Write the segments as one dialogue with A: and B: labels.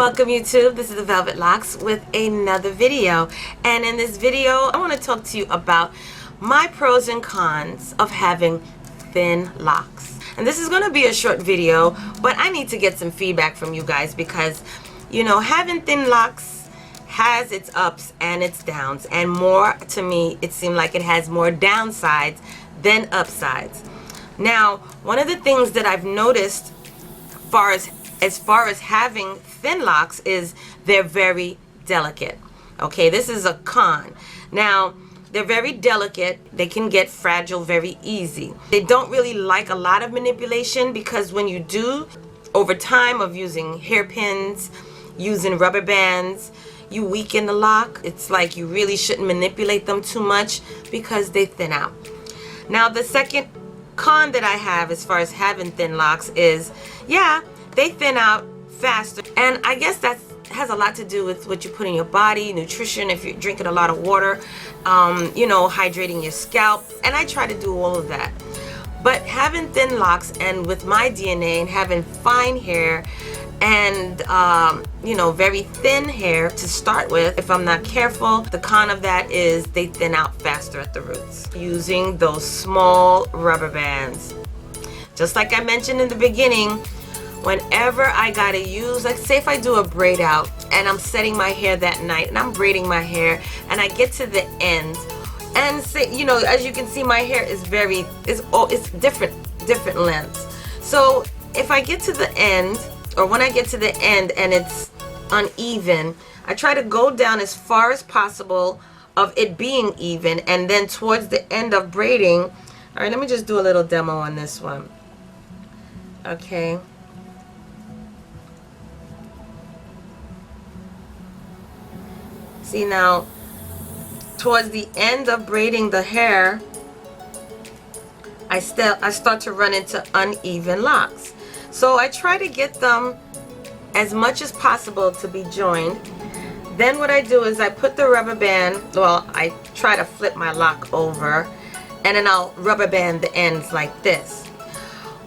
A: Welcome YouTube, this is the Velvet Locs with another video, and in this video I want to talk to you about my pros and cons of having thin locks. And this is going to be a short video, but I need to get some feedback from you guys because, you know, having thin locks has its ups and its downs, and more to me it seemed like it has more downsides than upsides. Now, one of the things that I've noticed as far as having thin locks is they're very delicate. Okay, this is a con. Now, they're very delicate. They can get fragile very easy. They don't really like a lot of manipulation because when you do, over time of using hairpins, using rubber bands, you weaken the lock. It's like you really shouldn't manipulate them too much because they thin out. Now, the second con that I have as far as having thin locks is, yeah, they thin out faster, and I guess that has a lot to do with what you put in your body, nutrition, if you're drinking a lot of water, you know, hydrating your scalp, and I try to do all of that. But having thin locks, and with my DNA and having fine hair and you know, very thin hair to start with, if I'm not careful, the con of that is they thin out faster at the roots. Using those small rubber bands, just like I mentioned in the beginning, whenever I gotta use, like say if I do a braid out and I'm setting my hair that night and I'm braiding my hair and I get to the end, and say, you know, as you can see, my hair is it's different lengths. So if I get to the end, or when I get to the end and it's uneven, I try to go down as far as possible of it being even, and then towards the end of braiding, all right, let me just do a little demo on this one. Okay. See, now towards the end of braiding the hair, I start to run into uneven locks. So I try to get them as much as possible to be joined. Then what I do is I put the rubber band, well, I try to flip my lock over, and then I'll rubber band the ends like this.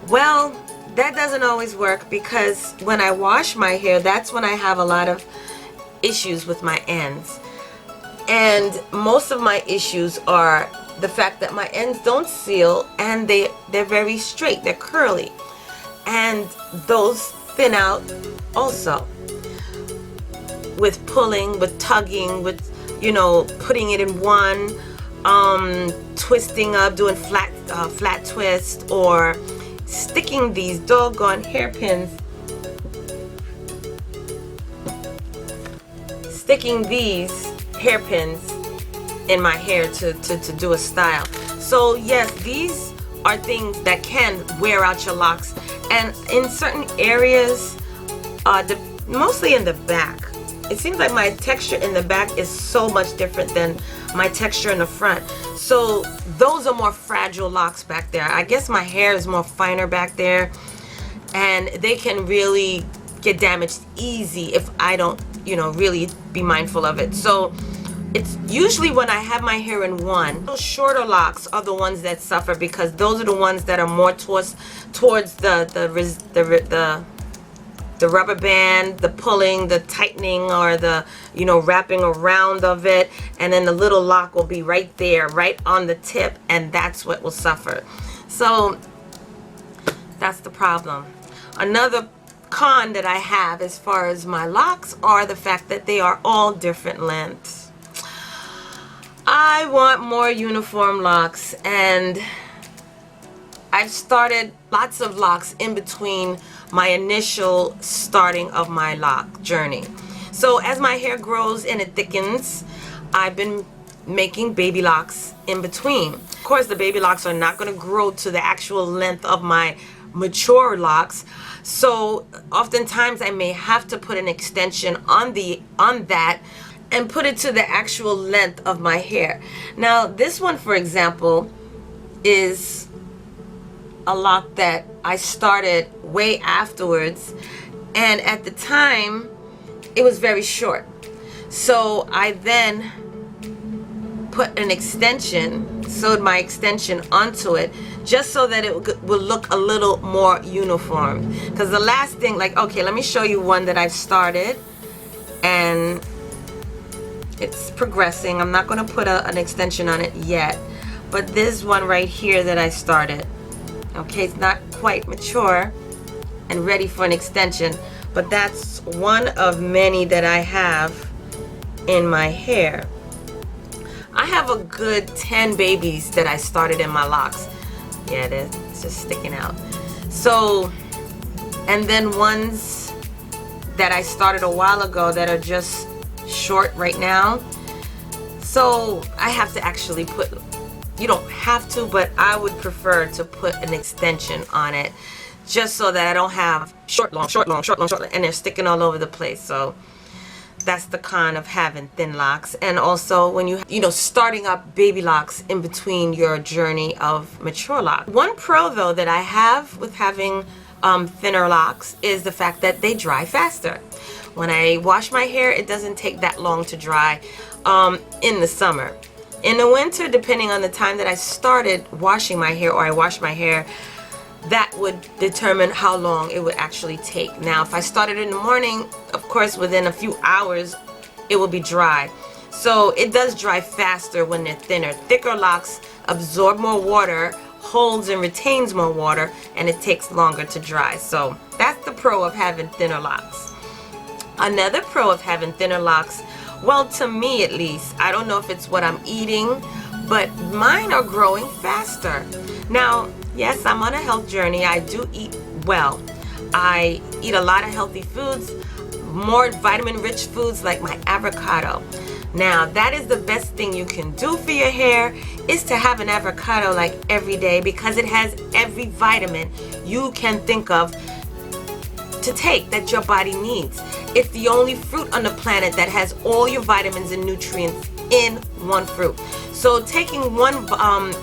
A: Well, that doesn't always work because when I wash my hair, that's when I have a lot of issues with my ends. And most of my issues are the fact that my ends don't seal, and they're very straight, they're curly, and those thin out also with pulling, with tugging, with, you know, putting it in one, twisting up, doing flat twist, or sticking these doggone hairpins, sticking these hairpins in my hair to do a style. So yes, these are things that can wear out your locks, and in certain areas, mostly in the back, it seems like my texture in the back is so much different than my texture in the front. So those are more fragile locks back there. I guess my hair is more finer back there, and they can really get damaged easy if I don't, you know, really be mindful of it. So it's usually when I have my hair in one. Those shorter locks are the ones that suffer because those are the ones that are more towards the rubber band, the pulling, the tightening, or the, you know, wrapping around of it, and then the little lock will be right there, right on the tip, and that's what will suffer. So that's the problem. Another con that I have as far as my locks are the fact that they are all different lengths. I want more uniform locks, and I've started lots of locks in between my initial starting of my lock journey. So as my hair grows and it thickens, I've been making baby locks in between. Of course, the baby locks are not going to grow to the actual length of my mature locks, so oftentimes I may have to put an extension on that and put it to the actual length of my hair. Now this one, for example, is a lock that I started way afterwards, and at the time it was very short, so I then put an extension, sewed my extension onto it, just so that it will look a little more uniform. Because the last thing, like, okay, let me show you one that I've started, and it's progressing. I'm not going to put an extension on it yet, but this one right here that I started, okay, it's not quite mature and ready for an extension, but that's one of many that I have in my hair. I have a good 10 babies that I started in my locks. Yeah, it's just sticking out. So, and then ones that I started a while ago that are just short right now. So I have to actually put, you don't have to, but I would prefer to put an extension on it, just so that I don't have short, long, short, long, short, long, short, and they're sticking all over the place. So that's the con of having thin locks. And also when you know, starting up baby locks in between your journey of mature locks. One pro though that I have with having thinner locks is the fact that they dry faster. When I wash my hair, it doesn't take that long to dry in the summer. In the winter, depending on the time that I started washing my hair, or I wash my hair, that would determine how long it would actually take. Now, if I started in the morning, of course, within a few hours, it will be dry. So it does dry faster when they're thinner. Thicker locks absorb more water, holds and retains more water, and it takes longer to dry. So that's the pro of having thinner locks. Another pro of having thinner locks, well, to me at least, I don't know if it's what I'm eating, but mine are growing faster. Now, yes, I'm on a health journey. I do eat well. I eat a lot of healthy foods, more vitamin-rich foods like my avocado. Now, that is the best thing you can do for your hair, is to have an avocado like every day, because it has every vitamin you can think of to take that your body needs. It's the only fruit on the planet that has all your vitamins and nutrients in one fruit. So taking one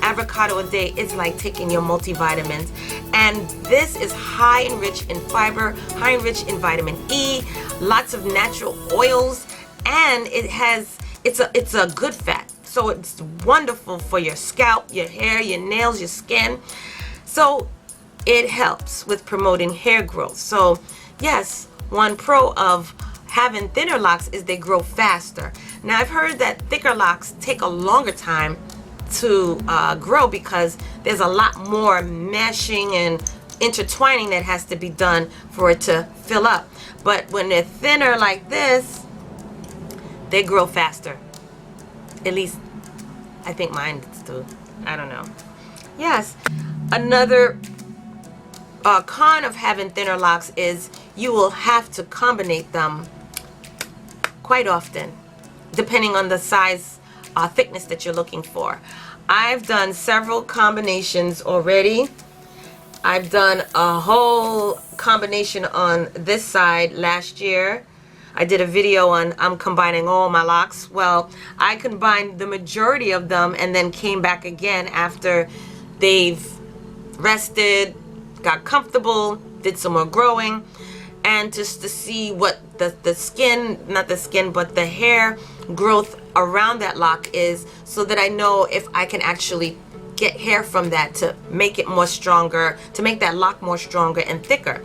A: avocado a day is like taking your multivitamins, and this is high and rich in fiber, high and rich in vitamin E, lots of natural oils, and it's a good fat. So it's wonderful for your scalp, your hair, your nails, your skin. So it helps with promoting hair growth. So yes, one pro of having thinner locks is they grow faster. Now, I've heard that thicker locks take a longer time to grow, because there's a lot more meshing and intertwining that has to be done for it to fill up. But when they're thinner like this, they grow faster. At least I think mine do. I don't know. Yes, another con of having thinner locks is you will have to combine them quite often, depending on the size, thickness that you're looking for. I've done several combinations already. I've done a whole combination on this side last year. I did a video on I'm combining all my locks. Well, I combined the majority of them and then came back again after they've rested, got comfortable, did some more growing, and just to see what the skin, not the skin, but the hair growth around that lock is, so that I know if I can actually get hair from that to make it more stronger, to make that lock more stronger and thicker.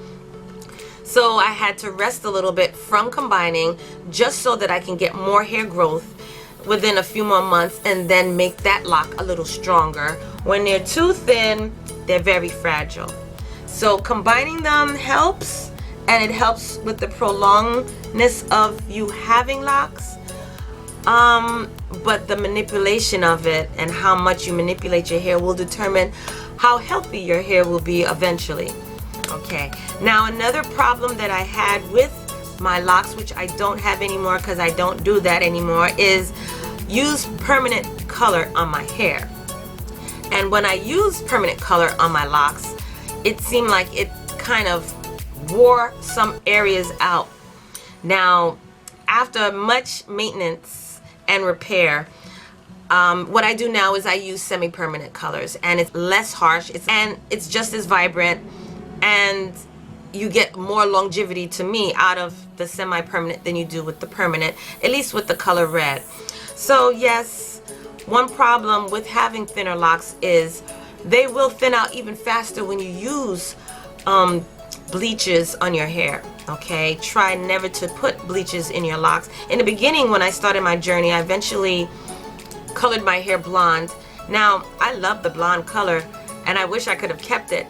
A: So I had to rest a little bit from combining, just so that I can get more hair growth within a few more months, and then make that lock a little stronger. When they're too thin, they're very fragile. So combining them helps, and it helps with the prolongedness of you having locks. But the manipulation of it and how much you manipulate your hair will determine how healthy your hair will be eventually. Okay, now another problem that I had with my locks, which I don't have anymore because I don't do that anymore, is use permanent color on my hair. And when I use permanent color on my locks, it seemed like it kind of wore some areas out. Now, after much maintenance and repair, what I do now is I use semi-permanent colors, and it's less harsh, it's just as vibrant, and you get more longevity to me out of the semi-permanent than you do with the permanent, at least with the color red. So yes, one problem with having thinner locks is they will thin out even faster when you use bleaches on your hair. Okay, try never to put bleaches in your locks. In the beginning, when I started my journey, I eventually colored my hair blonde. Now I love the blonde color and I wish I could have kept it,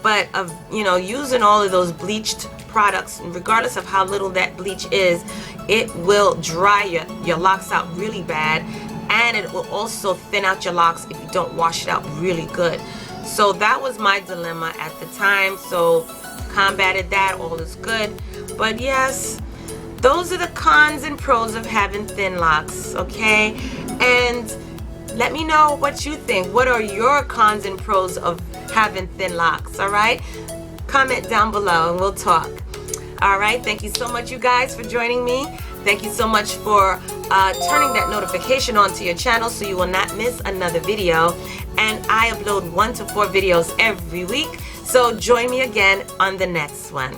A: but of using all of those bleached products, regardless of how little that bleach is, it will dry your locks out really bad, and it will also thin out your locks if you don't wash it out really good. So that was my dilemma at the time. So combated that, all is good. But yes, those are the cons and pros of having thin locks, okay? And let me know what you think. What are your cons and pros of having thin locks, all right? Comment down below and we'll talk. All right, thank you so much, you guys, for joining me. Thank you so much for turning that notification on to your channel so you will not miss another video. And I upload 1 to 4 videos every week. So join me again on the next one.